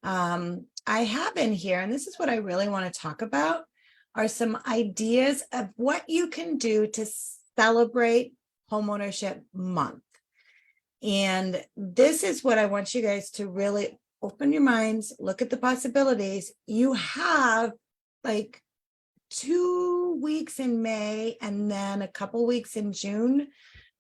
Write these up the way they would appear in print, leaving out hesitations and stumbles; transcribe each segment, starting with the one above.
I have in here, and this is what I really want to talk about, are some ideas of what you can do to celebrate Homeownership Month. And this is what I want you guys to really open your minds, look at the possibilities. You have like 2 weeks in May and then a couple weeks in June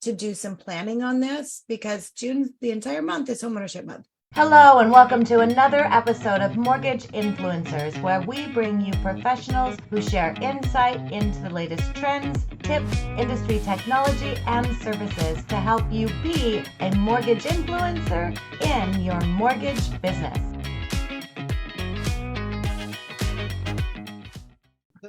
to do some planning on this, because June, the entire month, is Homeownership Month. Hello and welcome to another episode of Mortgage Influencers, where we bring you professionals who share insight into the latest trends, tips, industry technology, and services to help you be a mortgage influencer in your mortgage business.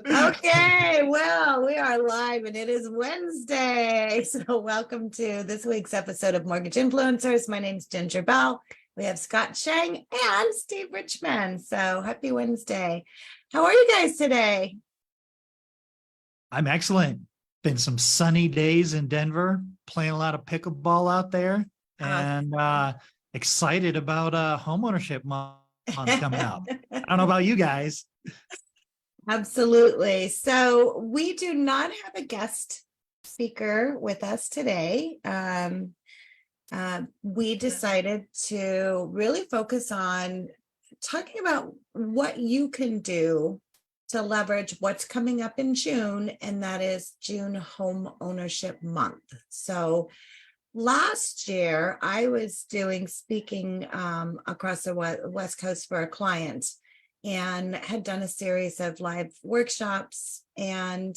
Okay, well, we are live and it is Wednesday. So welcome to this week's episode of Mortgage Influencers. My name's Ginger Bell. We have Scott Schang and Steve Richmond. So happy Wednesday. How are you guys today? I'm excellent. Been some sunny days in Denver, playing a lot of pickleball out there, and excited about homeownership month coming up. I don't know about you guys. Absolutely. So we do not have a guest speaker with us today. We decided to really focus on talking about what you can do to leverage what's coming up in June, and that is June Home Ownership Month. So last year I was speaking across the West Coast for a client, and had done a series of live workshops, and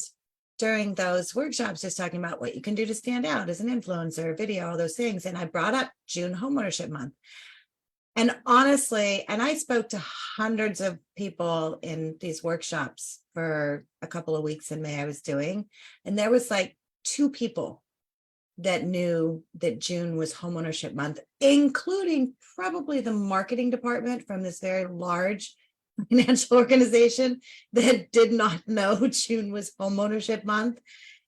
during those workshops, just talking about what you can do to stand out as an influencer, video, all those things. And I brought up June Homeownership Month. And honestly, and I spoke to hundreds of people in these workshops for a couple of weeks in May I was doing, and there was like 2 people that knew that June was Homeownership Month, including probably the marketing department from this very large financial organization that did not know June was Homeownership Month.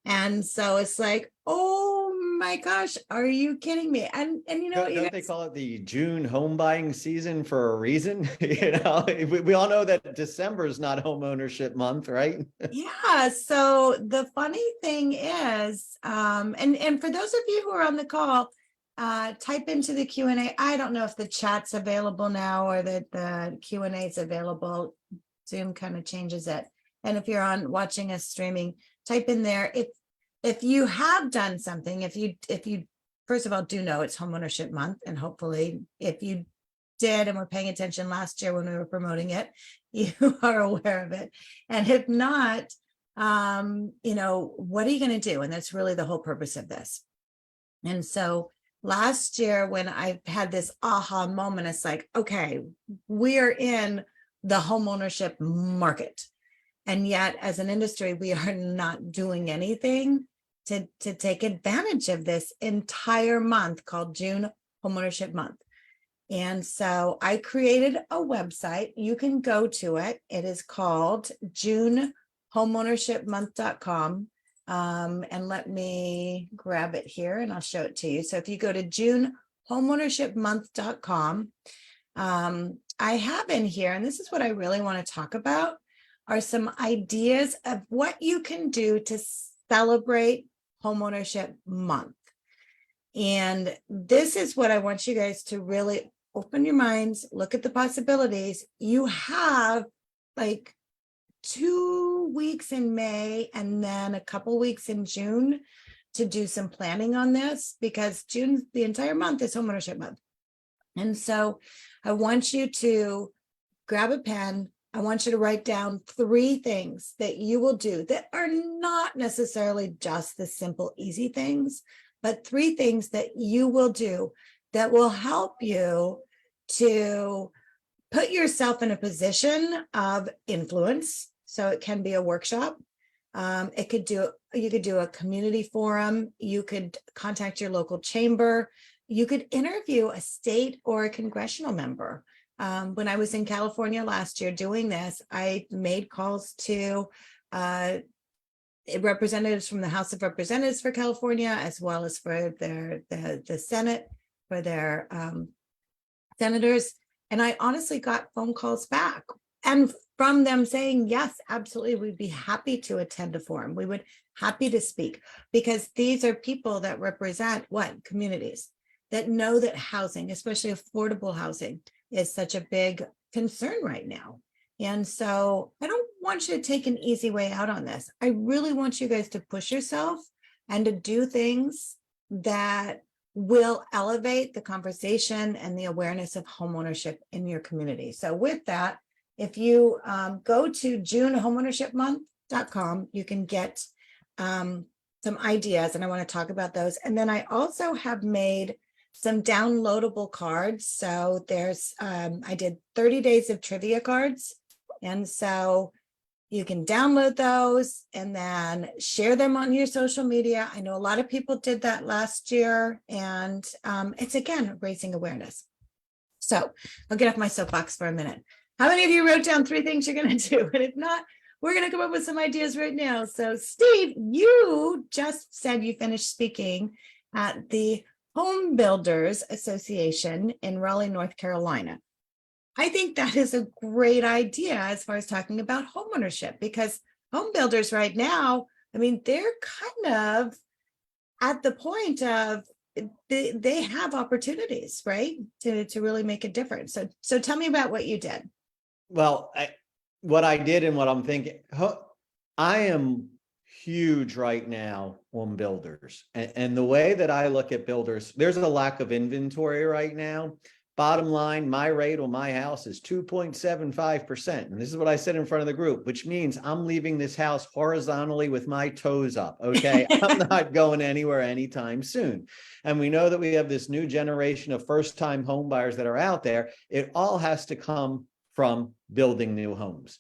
And so it's like, oh my gosh, are you kidding me? And you know, don't they call it the June home buying season for a reason? We all know that December is not Homeownership Month, right? Yeah. So the funny thing is, and for those of you who are on the call, type into the Q&A. I don't know if the chat's available now or that the Q&A is available. Zoom kind of changes it. And if you're watching us streaming, type in there. If you have done something, if you first of all do know it's Homeownership Month, and hopefully if you did and were paying attention last year when we were promoting it, you are aware of it. And if not, what are you going to do? And that's really the whole purpose of this. And so last year, when I had this aha moment, it's like, okay, we are in the homeownership market. And yet, as an industry, we are not doing anything to take advantage of this entire month called June Homeownership Month. And so I created a website. You can go to it. It is called JuneHomeownershipMonth.com. And let me grab it here and I'll show it to you. So if you go to JuneHomeownershipMonth.com, I have in here, and this is what I really want to talk about, are some ideas of what you can do to celebrate Homeownership Month. And this is what I want you guys to really open your minds, look at the possibilities. You have like 2 weeks in May and then a couple weeks in June to do some planning on this, because June, the entire month, is Homeownership Month. And so I want you to grab a pen. I want you to write down 3 things that you will do that are not necessarily just the simple, easy things, but 3 things that you will do that will help you to put yourself in a position of influence. So it can be a workshop. You could do a community forum. You could contact your local chamber. You could interview a state or a congressional member. When I was in California last year doing this, I made calls to representatives from the House of Representatives for California, as well as for the Senate, for their senators. And I honestly got phone calls back and from them saying, yes, absolutely, we'd be happy to attend a forum. We would happy to speak, because these are people that represent what? Communities that know that housing, especially affordable housing, is such a big concern right now. And so I don't want you to take an easy way out on this. I really want you guys to push yourself and to do things that will elevate the conversation and the awareness of homeownership in your community. So with that, if you go to junehomeownershipmonth.com, you can get some ideas, and I want to talk about those. And then I also have made some downloadable cards. So there's, I did 30 days of trivia cards. And so you can download those and then share them on your social media. I know a lot of people did that last year, and it's, again, raising awareness. So I'll get off my soapbox for a minute. How many of you wrote down 3 things you're going to do? And if not, we're going to come up with some ideas right now. So Steve, you just said you finished speaking at the Home Builders Association in Raleigh, North Carolina. I think that is a great idea as far as talking about homeownership, because home builders right now, I mean, they're kind of at the point of they have opportunities, right, to really make a difference. So tell me about what you did. Well, what I did and what I'm thinking, I am huge right now on builders. And the way that I look at builders, there's a lack of inventory right now. Bottom line, my rate on my house is 2.75%. And this is what I said in front of the group, which means I'm leaving this house horizontally with my toes up. Okay. I'm not going anywhere anytime soon. And we know that we have this new generation of first-time home buyers that are out there. It all has to come from building new homes.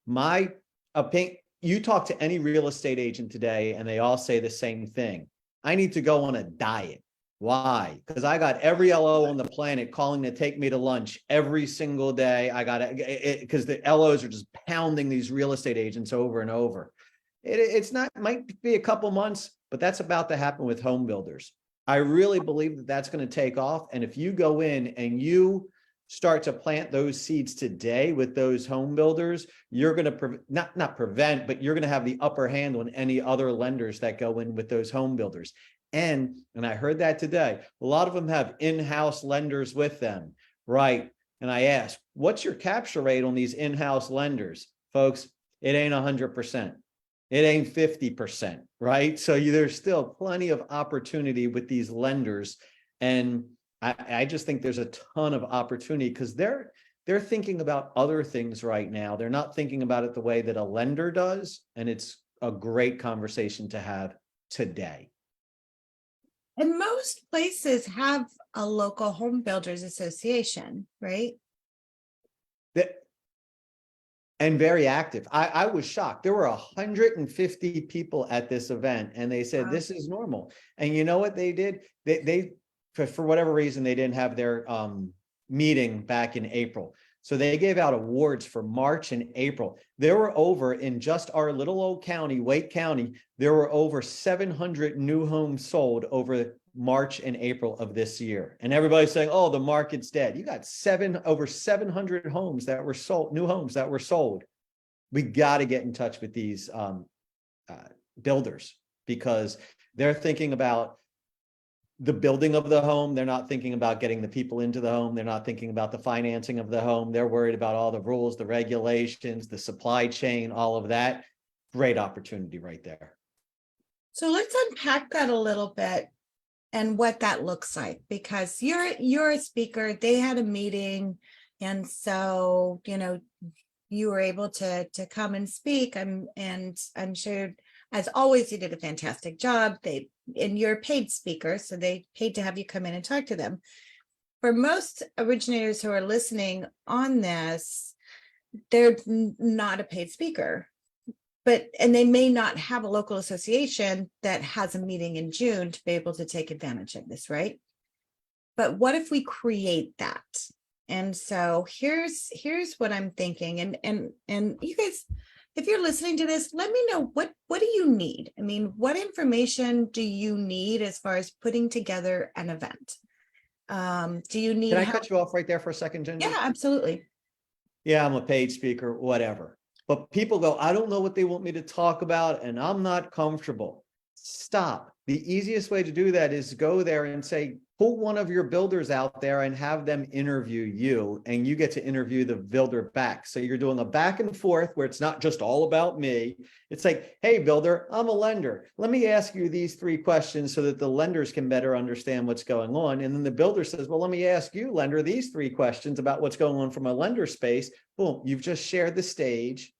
My opinion, you talk to any real estate agent today, and they all say the same thing. I need to go on a diet. Why? Because I got every LO on the planet calling to take me to lunch every single day. I got it because the LOs are just pounding these real estate agents over and over. It's not, might be a couple months, but that's about to happen with home builders. I really believe that that's going to take off. And if you go in and you start to plant those seeds today with those home builders, you're going to not prevent, but you're going to have the upper hand on any other lenders that go in with those home builders. And I heard that today, a lot of them have in-house lenders with them, right? And I asked, what's your capture rate on these in-house lenders? Folks, it ain't 100%. It ain't 50%, right? So there's still plenty of opportunity with these lenders. And I just think there's a ton of opportunity because they're thinking about other things right now. They're not thinking about it the way that a lender does. And it's a great conversation to have today. And most places have a local home builders association, right? And very active. I was shocked. There were 150 people at this event, and they said, this is normal. And you know what they did? They for whatever reason, they didn't have their meeting back in April. So they gave out awards for March and April. There were over, in just our little old county, Wake County, there were over 700 new homes sold over March and April of this year. And everybody's saying, oh, the market's dead. You got over 700 homes that were sold, new homes that were sold. We got to get in touch with these builders, because they're thinking about the building of the home. They're not thinking about getting the people into the home. They're not thinking about the financing of the home. They're worried about all the rules, the regulations, the supply chain, all of that. Great opportunity right there. So let's unpack that a little bit and what that looks like, because you're a speaker. They had a meeting, and so you were able to come and speak. And I'm sure, as always, you did a fantastic job. And you're a paid speaker, so they paid to have you come in and talk to them. For most originators who are listening on this, they're not a paid speaker, and they may not have a local association that has a meeting in June to be able to take advantage of this, right? But what if we create that? And so here's what I'm thinking. And you guys, if you're listening to this, let me know what do you need? I mean, what information do you need as far as putting together an event? Do you need Can I help? cut you off right there for a second, Ginger? Yeah, absolutely. Yeah, I'm a paid speaker, whatever. But people go, I don't know what they want me to talk about, and I'm not comfortable. Stop. The easiest way to do that is go there and say, pull one of your builders out there and have them interview you, and you get to interview the builder back. So you're doing a back and forth where it's not just all about me. It's like, hey, builder, I'm a lender. Let me ask you these 3 questions so that the lenders can better understand what's going on. And then the builder says, well, let me ask you, lender, these 3 questions about what's going on from a lender space. Boom, you've just shared the stage.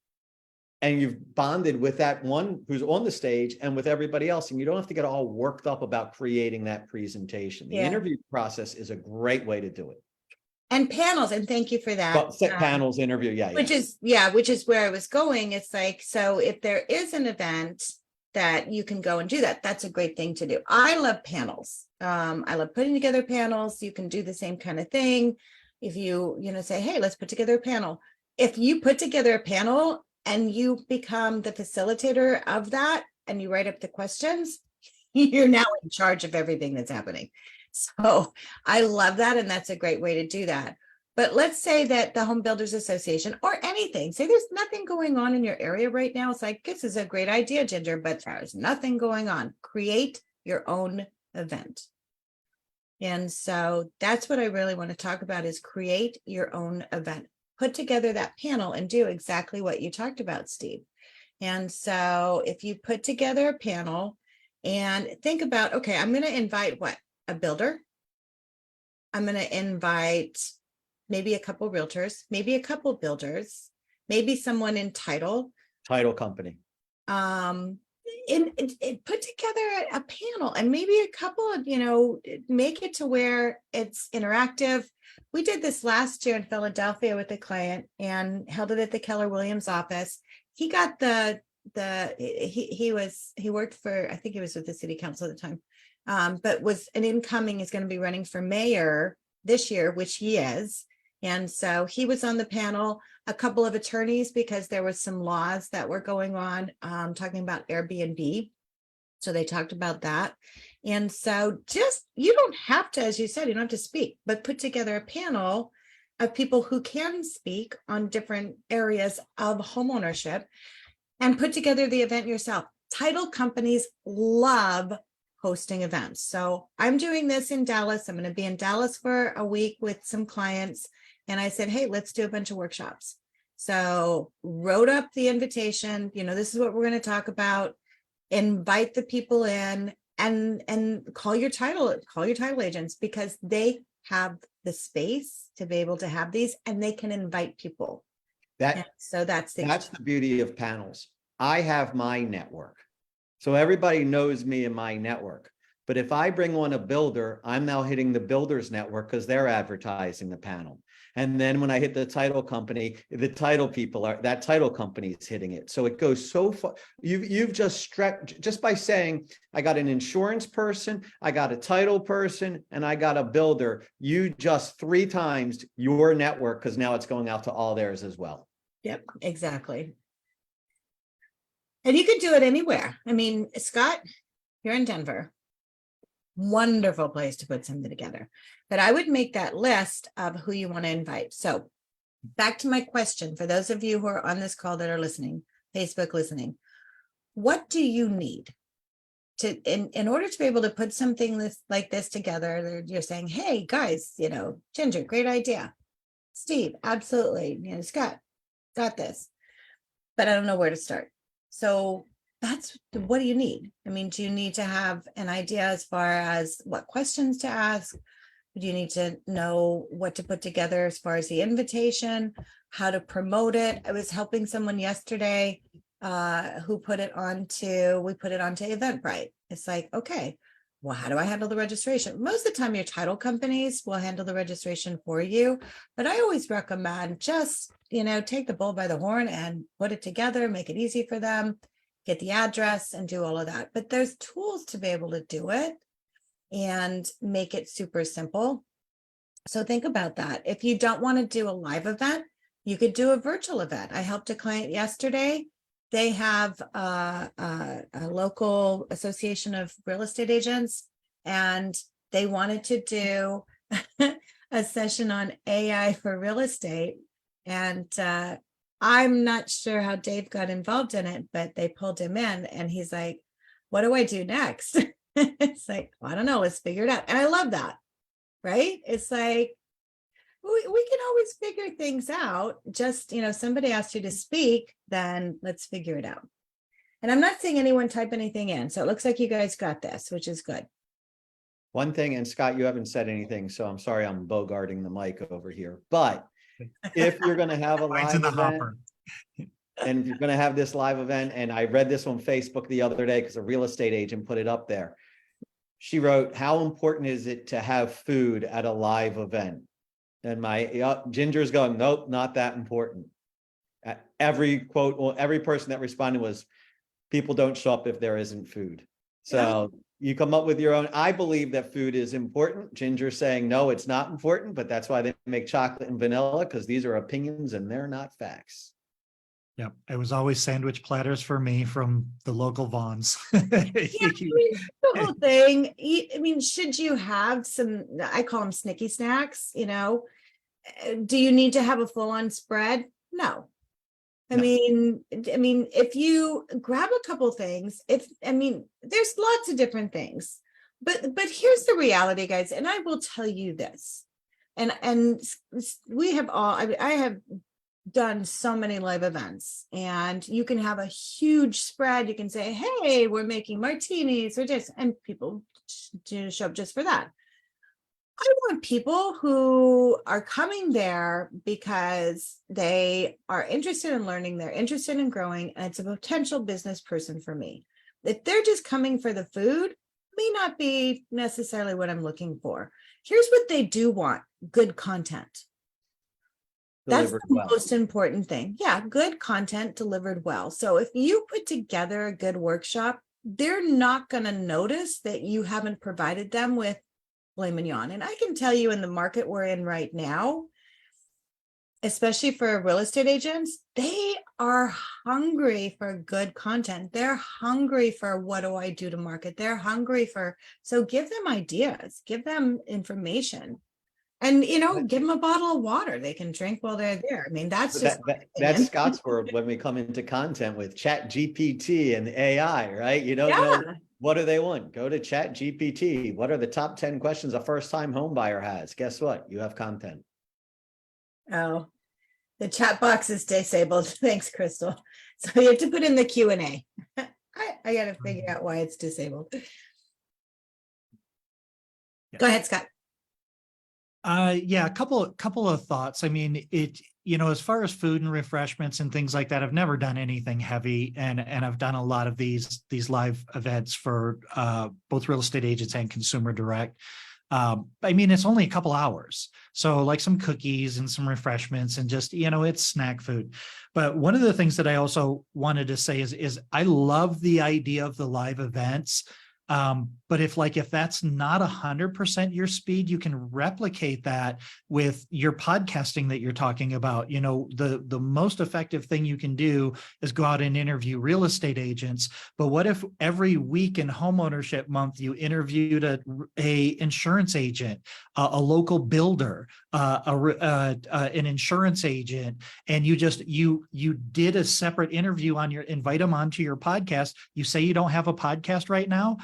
And you've bonded with that one who's on the stage and with everybody else. And you don't have to get all worked up about creating that presentation. The Yeah. interview process is a great way to do it. And panels, and thank you for that. But set panels, interview, Which is where I was going. It's like, so if there is an event that you can go and do that, that's a great thing to do. I love panels. I love putting together panels. You can do the same kind of thing. If you say, hey, let's put together a panel. If you put together a panel and you become the facilitator of that and you write up the questions, you're now in charge of everything that's happening. So I love that. And that's a great way to do that. But let's say that the Home Builders Association or anything, say there's nothing going on in your area right now. It's like, this is a great idea, Ginger, but there's nothing going on. Create your own event. And so that's what I really want to talk about is create your own event. Put together that panel and do exactly what you talked about, Steve. And so if you put together a panel and think about, okay, I'm going to invite what? A builder. I'm going to invite maybe a couple realtors, maybe a couple builders, maybe someone in title company. Put together a panel and maybe a couple of, make it to where it's interactive. We did this last year in Philadelphia with a client and held it at the Keller Williams office. He got he worked for, I think he was with the city council at the time, but was an incoming, is going to be running for mayor this year, which he is. And so he was on the panel, a couple of attorneys, because there was some laws that were going on, talking about Airbnb. So they talked about that. And so you don't have to, as you said, you don't have to speak, but put together a panel of people who can speak on different areas of homeownership and put together the event yourself. Title companies love hosting events. So I'm doing this in Dallas. I'm going to be in Dallas for a week with some clients. And I said, hey, let's do a bunch of workshops. So wrote up the invitation, this is what we're going to talk about. Invite the people in and call your title agents, because they have the space to be able to have these and they can invite people. So that's the beauty of panels. I have my network. So everybody knows me in my network. But if I bring on a builder, I'm now hitting the builder's network because they're advertising the panel. And then when I hit the title company, the title people that title company is hitting it. So it goes so far. You've just stretched just by saying, I got an insurance person, I got a title person, and I got a builder. You just 3 times your network, because now it's going out to all theirs as well. Yep, exactly. And you could do it anywhere. I mean, Scott, you're in Denver. Wonderful place to put something together. But I would make that list of who you want to invite. So back to my question for those of you who are on this call that are listening, Facebook listening, what do you need to in order to be able to put something like this together? You're saying, hey guys, Ginger, great idea. Steve, absolutely. Scott, got this, but I don't know where to start. So what do you need? I mean, do you need to have an idea as far as what questions to ask? Do you need to know what to put together as far as the invitation, how to promote it? I was helping someone yesterday who we put it onto Eventbrite. It's like, okay, well, how do I handle the registration? Most of the time your title companies will handle the registration for you, but I always recommend just, take the bull by the horn and put it together, make it easy for them, get the address and do all of that. But there's tools to be able to do it and make it super simple. So think about that. If you don't want to do a live event, you could do a virtual event. I helped a client yesterday. They have a local association of real estate agents, and they wanted to do a session on AI for real estate. And I'm not sure how Dave got involved in it, but they pulled him in and he's like, what do I do next? It's like, I don't know, let's figure it out. And I love that, right? It's like, we can always figure things out. Just, somebody asked you to speak, then let's figure it out. And I'm not seeing anyone type anything in. So it looks like you guys got this, which is good. One thing, and Scott, you haven't said anything, so I'm sorry I'm bogarting the mic over here. But if you're going to have a Mine's live in the event, hopper. and you're going to have this live event, and I read this on Facebook the other day because a real estate agent put it up there. She wrote, how important is it to have food at a live event? And my Ginger's going, nope, not that important. Every quote, well, every person that responded was, people don't show up if there isn't food. So you come up with your own. I believe that food is important. Ginger's saying, no, it's not important, but that's why they make chocolate and vanilla, because these are opinions and they're not facts. Yep. It was always sandwich platters for me from the local Vons. The whole thing. I mean, should you have some, I call them snicky snacks, do you need to have a full-on spread? No. I No. mean, if you grab a couple things, there's lots of different things, but here's the reality, guys. And I will tell you this, and we have all, I have done so many live events, and you can have a huge spread. You can say, hey, we're making martinis or just, and people show up just for that. I want people who are coming there because they are interested in learning, they're interested in growing, and it's a potential business person for me. If they're just coming for the food, may not be necessarily what I'm looking for. Here's what they do want: good content. That's Delivered the well. most important thing. Yeah, good content delivered well. So if you put together a good workshop, they're not going to notice that you haven't provided them with filet mignon. And I can tell you, in the market we're in right now, especially for real estate agents, they are hungry for good content. They're hungry for, what do I do to market? They're hungry for, so give them ideas, give them information, and, give them a bottle of water they can drink while they're there. I mean, that's just That's Scott's word when we come into content with Chat GPT and AI, right? You don't know, what do they want? Go to Chat GPT. What are the top 10 questions a first-time home buyer has? Guess what? You have content. Oh, the chat box is disabled. Thanks, Crystal. So you have to put in the Q&A. I got to figure out why it's disabled. Yeah. Go ahead, Scott. Yeah, a couple of thoughts. I mean, as far as food and refreshments and things like that, I've never done anything heavy, and I've done a lot of these live events for both real estate agents and consumer direct. I mean, it's only a couple hours, so like some cookies and some refreshments and just, it's snack food. But one of the things that I also wanted to say is I love the idea of the live events. But if that's not 100% your speed, you can replicate that with your podcasting that you're talking about. The most effective thing you can do is go out and interview real estate agents. But what if every week in homeownership month, you interviewed a insurance agent, a local builder, an insurance agent, and you did a separate interview invite them onto your podcast. You say you don't have a podcast right now.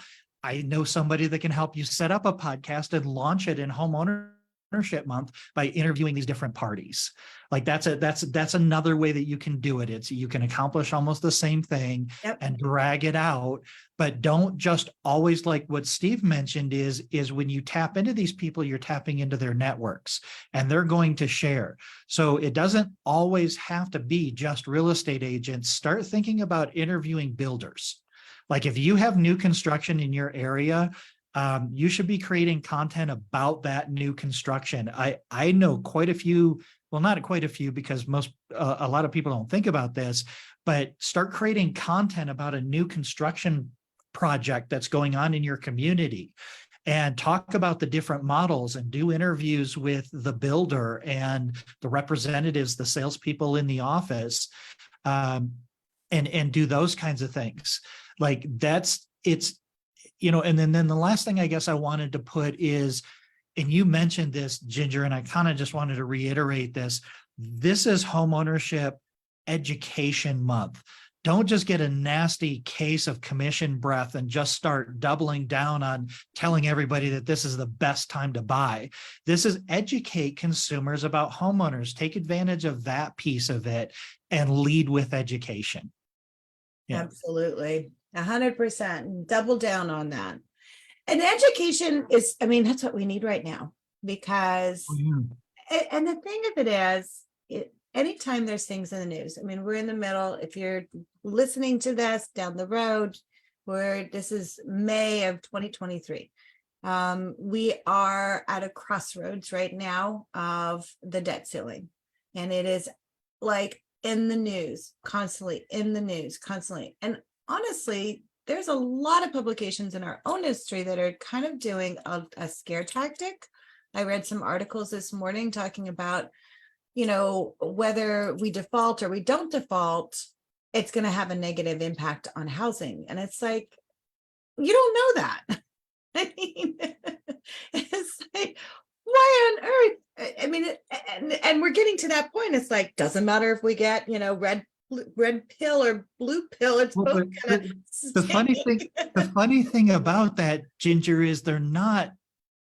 I know somebody that can help you set up a podcast and launch it in Homeownership Month by interviewing these different parties. Like that's another way that you can do it. You can accomplish almost the same thing. Yep. And drag it out, but don't just always, like what Steve mentioned, is when you tap into these people, you're tapping into their networks and they're going to share. So it doesn't always have to be just real estate agents. Start thinking about interviewing builders. Like if you have new construction in your area, you should be creating content about that new construction. I know quite a few, well, not quite a few, because a lot of people don't think about this, but start creating content about a new construction project that's going on in your community, and talk about the different models and do interviews with the builder and the representatives, the salespeople in the office, and do those kinds of things. Like and then the last thing I guess I wanted to put is, and you mentioned this, Ginger, and I kind of just wanted to reiterate this. This is Homeownership Education Month. Don't just get a nasty case of commission breath and just start doubling down on telling everybody that this is the best time to buy. This is educate consumers about homeowners. Take advantage of that piece of it and lead with education. Yeah. Absolutely. 100%. Double down on that. And education is, I mean, that's what we need right now because, and the thing of it is, anytime there's things in the news, I mean, we're in the middle, if you're listening to this down the road, where this is May of 2023, we are at a crossroads right now of the debt ceiling. And it is like in the news, constantly in the news, constantly. And honestly, there's a lot of publications in our own industry that are kind of doing a scare tactic. I read some articles this morning talking about, whether we default or we don't default, it's going to have a negative impact on housing. And it's like, you don't know that. I mean, it's like, why on earth? I mean, and we're getting to that point. It's like, doesn't matter if we get, red pill or blue pill. It's both gonna the funny thing about that, Ginger, is they're not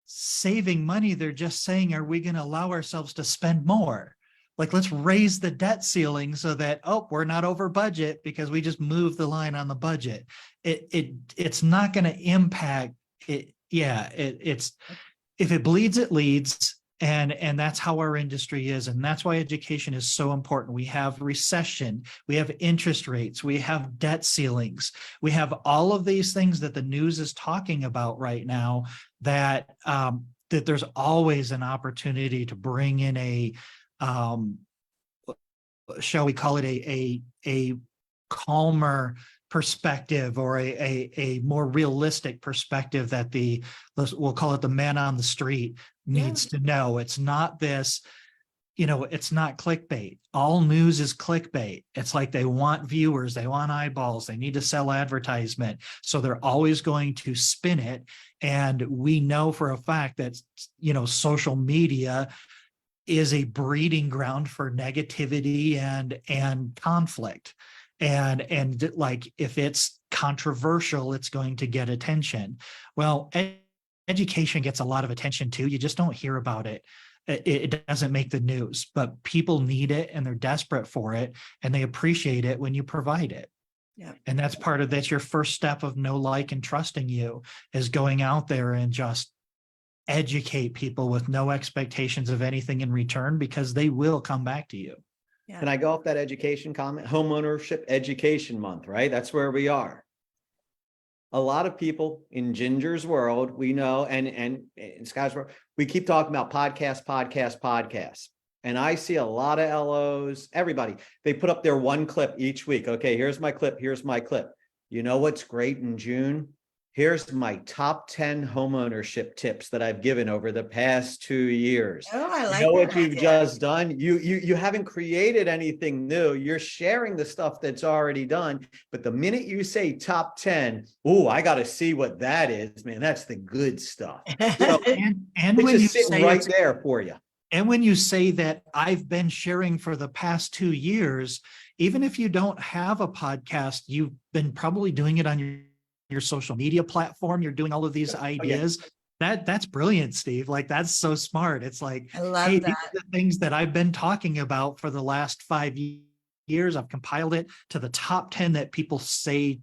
saving money. They're just saying, are we going to allow ourselves to spend more? Like, let's raise the debt ceiling so that, we're not over budget because we just moved the line on the budget. It's not going to impact it. Yeah, it's if it bleeds, it leads. And that's how our industry is. And that's why education is so important. We have recession, we have interest rates, we have debt ceilings, we have all of these things that the news is talking about right now that there's always an opportunity to bring in a, shall we call it a calmer perspective or a more realistic perspective that we'll call it the man on the street needs to know. It's not this, it's not clickbait. All news is clickbait. It's like they want viewers, they want eyeballs, they need to sell advertisement. So they're always going to spin it. And we know for a fact that, social media is a breeding ground for negativity and conflict. And like, if it's controversial, it's going to get attention. Well, education gets a lot of attention too. You just don't hear about it. It doesn't make the news, but people need it and they're desperate for it and they appreciate it when you provide it. Yeah. And that's your first step of know, like, and trusting you is going out there and just educate people with no expectations of anything in return, because they will come back to you. Yeah. Can I go off that education comment? Homeownership Education Month, right? That's where we are. A lot of people in Ginger's world, we know, and in Scott's world, we keep talking about podcasts. And I see a lot of LOs, everybody, they put up their one clip each week. Okay, here's my clip. Here's my clip. You know what's great in June? Here's my top 10 homeownership tips that I've given over the past 2 years. Oh, I like You know what that you've idea. just done? You haven't created anything new. You're sharing the stuff that's already done. But the minute you say top 10, I got to see what that is, man. That's the good stuff. And It's when you just sitting say right there for you. And when you say that I've been sharing for the past 2 years, even if you don't have a podcast, you've been probably doing it on your social media platform. You're doing all of these ideas. That's brilliant, Steve. Like, that's so smart. It's like, I love hey, that. these are the things that I've been talking about for the last 5 years. I've compiled it to the top 10 that people say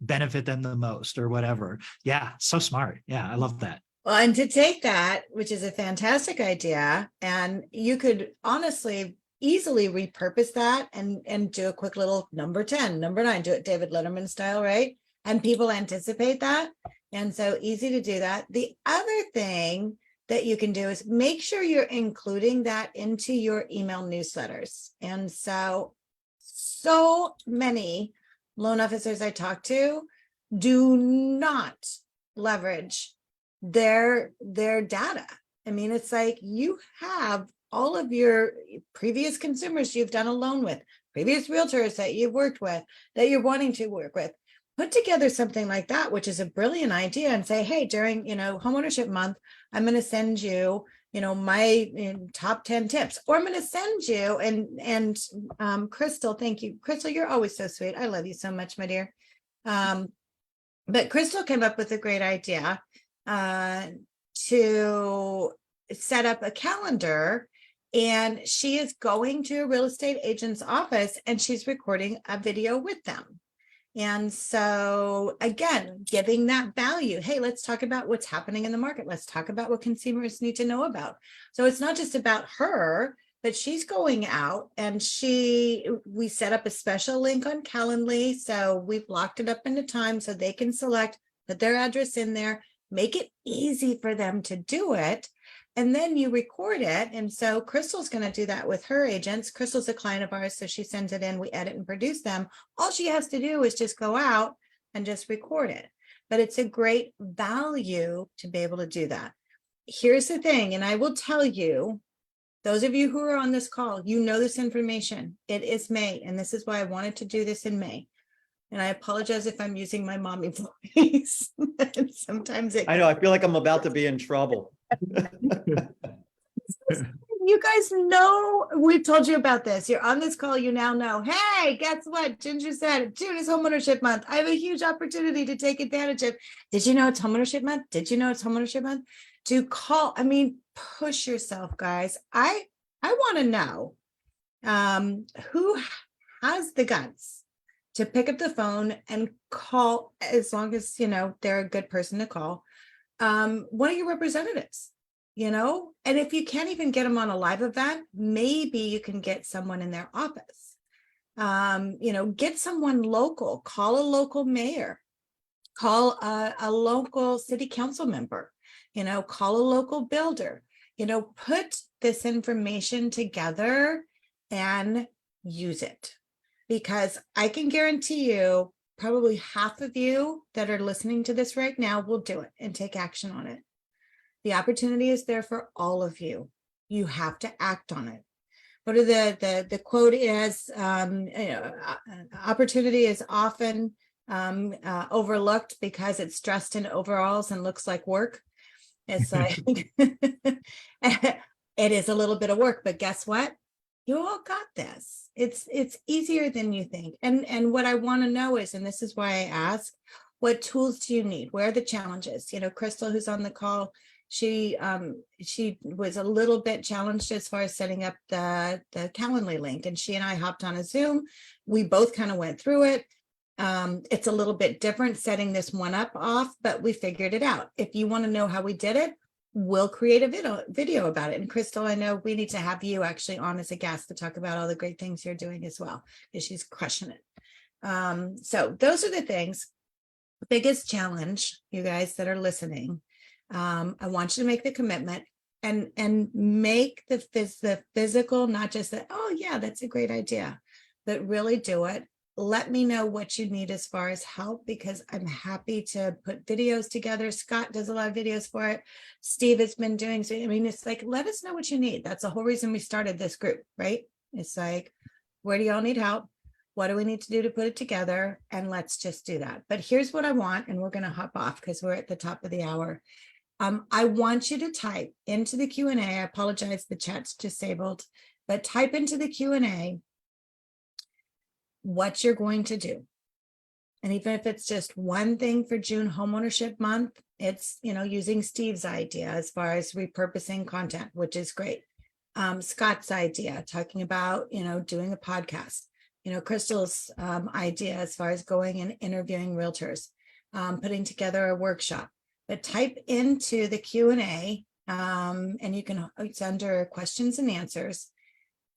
benefit them the most or whatever. Yeah, so smart. Yeah, I love that. Well, and to take that, which is a fantastic idea, and you could honestly easily repurpose that and do a quick little number 10, number 9, do it David Letterman style, right? And people anticipate that. And so easy to do that. The other thing that you can do is make sure you're including that into your email newsletters. And so many loan officers I talk to do not leverage their data. I mean, it's like you have all of your previous consumers you've done a loan with, previous realtors that you've worked with, that you're wanting to work with. put together something like that, which is a brilliant idea, and say, hey, during, homeownership month, I'm going to send you, my top 10 tips, or I'm going to send you, and Crystal, thank you. Crystal, you're always so sweet. I love you so much, my dear. But Crystal came up with a great idea to set up a calendar, and she is going to a real estate agent's office and she's recording a video with them. And so again, giving that value. Hey, let's talk about what's happening in the market. Let's talk about what consumers need to know about. So it's not just about her, but she's going out, and we set up a special link on Calendly. So we've locked it up into time so they can select, put their address in there, make it easy for them to do it. And then you record it. And so Crystal's going to do that with her agents. Crystal's a client of ours, so she sends it in, we edit and produce them. All she has to do is just go out and just record it. But it's a great value to be able to do that. Here's the thing, and I will tell you, those of you who are on this call, this information. It is May, and this is why I wanted to do this in May. And I apologize if I'm using my mommy voice. Sometimes I know, I feel like I'm about to be in trouble. You guys know, we've told you about this. You're on this call, you now know. Hey, guess what? Ginger said, June is homeownership month. I have a huge opportunity to take advantage of. Did you know it's homeownership month? Did you know it's homeownership month? To call, push yourself, guys. I want to know who has the guts to pick up the phone and call, as long as, they're a good person to call, one of your representatives, and if you can't even get them on a live event, maybe you can get someone in their office, get someone local, call a local mayor, call a local city council member, call a local builder, put this information together and use it. Because I can guarantee you, probably half of you that are listening to this right now will do it and take action on it. The opportunity is there for all of you. You have to act on it. What are the quote is, opportunity is often overlooked because it's dressed in overalls and looks like work. It's like, it is a little bit of work, but guess what? You all got this. It's easier than you think. And what I want to know is, and this is why I ask, what tools do you need? Where are the challenges? Crystal, who's on the call, she was a little bit challenged as far as setting up the Calendly link, and she and I hopped on a Zoom. We both kind of went through it. It's a little bit different setting this one up off, but we figured it out. If you want to know how we did it, we'll create a video about it. And Crystal, I know we need to have you actually on as a guest to talk about all the great things you're doing as well, because she's crushing it. So those are the things. Biggest challenge, you guys that are listening. I want you to make the commitment and make the physical, not just that, oh yeah, that's a great idea, but really do it. Let me know what you need as far as help, because I'm happy to put videos together. Scott does a lot of videos for it. Steve has been doing so. It's like, let us know what you need. That's the whole reason we started this group, right? It's like, where do y'all need help? What do we need to do to put it together? And let's just do that. But here's what I want, and we're going to hop off because we're at the top of the hour. I want you to type into the Q&A. I apologize, the chat's disabled, but type into the Q&A what you're going to do. And even if it's just one thing for June homeownership month, it's, using Steve's idea as far as repurposing content, which is great. Scott's idea, talking about, doing a podcast, Crystal's idea as far as going and interviewing realtors, putting together a workshop. But type into the Q&A, and you can, it's under questions and answers.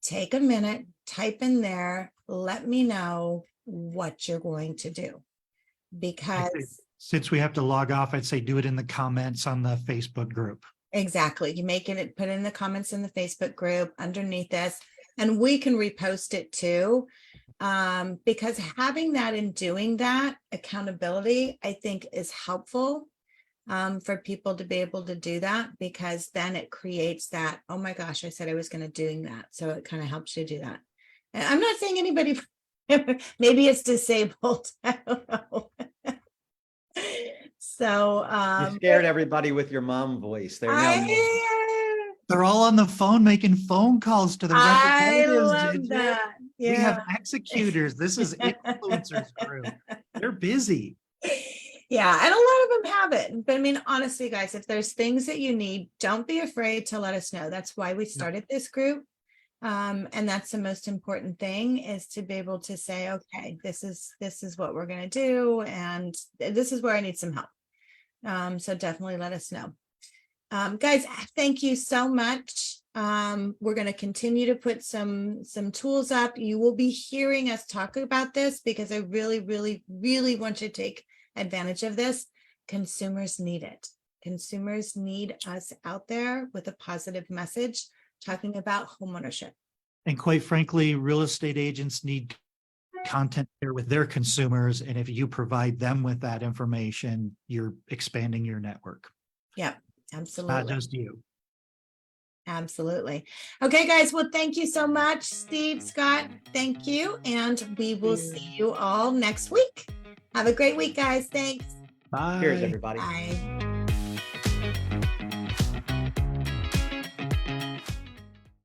Take a minute, type in there, let me know what you're going to do. Because since we have to log off, I'd say do it in the comments on the Facebook group. Exactly. You make it, put in the comments in the Facebook group underneath this, and we can repost it too. Because having that and doing that accountability, I think, is helpful for people to be able to do that, because then it creates that, oh my gosh, I said I was going to doing that. So it kind of helps you do that. And I'm not saying anybody, maybe it's disabled. I don't know. So You scared everybody with your mom voice. They're now. They're all on the phone making phone calls to their I representatives. love Gigi. that. We Yeah. have executors. This is influencers group. They're busy. Yeah, and a lot of them have it. But I mean, honestly, guys, if there's things that you need, don't be afraid to let us know. That's why we started this group. And that's the most important thing, is to be able to say, okay, this is what we're going to do, and this is where I need some help. So definitely let us know. Guys, thank you so much. We're going to continue to put some tools up. You will be hearing us talk about this, because I really, really, really want you to take advantage of this. Consumers need it. Consumers need us out there with a positive message talking about homeownership. And quite frankly, real estate agents need content there with their consumers. And if you provide them with that information, you're expanding your network. Yeah, Not absolutely. just you. Absolutely. Okay, guys. Well, thank you so much, Steve, Scott. Thank you. And we will see you all next week. Have a great week, guys. Thanks. Bye. Cheers, everybody. Bye.